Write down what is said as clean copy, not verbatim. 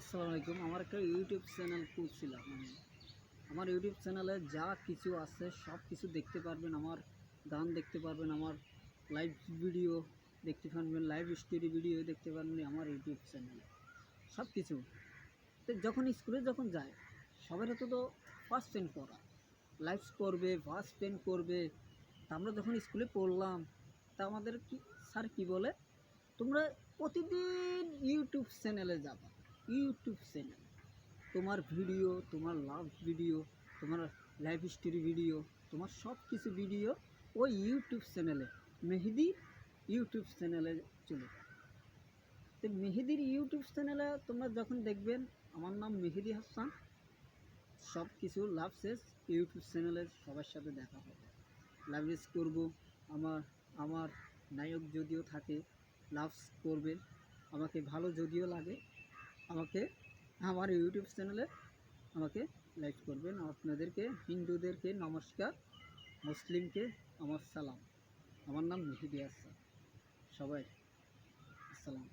আসসালামু আলাইকুম। আমার একটা ইউটিউব চ্যানেল খুলছিলাম আমি। আমার ইউটিউব চ্যানেলে যা কিছু আছে সব কিছু দেখতে পারবেন। আমার গান দেখতে পারবেন, আমার লাইভ ভিডিও দেখতে পারবেন, লাইভ স্টোরি ভিডিও দেখতে পারবেন আমার ইউটিউব চ্যানেলে। সব কিছু। তো যখন স্কুলে যায়, সবার হতো তো ফার্স্ট পেন করা। লাইভ করবে, ফার্স্ট পেন করবে। তা আমরা যখন স্কুলে পড়লাম, তা আমাদের স্যার কী বলে, তোমরা প্রতিদিন ইউটিউব চ্যানেলে যাবা। ইউটিউব চ্যানেল, তোমার ভিডিও, তোমার লাভ ভিডিও, তোমার লাইভ স্টোরি ভিডিও, তোমার সব কিছু ভিডিও ওই ইউটিউব চ্যানেলে, মেহেদি ইউটিউব চ্যানেলে চলে যায়। তো মেহেদির ইউটিউব চ্যানেলে তোমরা যখন দেখবেন, আমার নাম মেহেদি হাসান, সব কিছু লাভ শেষ ইউটিউব চ্যানেলে সবার সাথে দেখা হবে। লাভ করবো। আমার আমার নায়ক যদিও থাকে, লাভ করবে। আমাকে ভালো যদিও লাগে, আমাকে আমার ইউটিউব চ্যানেলে আমাকে লাইক করবেন। আপনাদেরকে, হিন্দুদেরকে নমস্কার, মুসলিমকে আমার সালাম। আমার নাম মেহেদি হাসান। সবাই আসসালাম।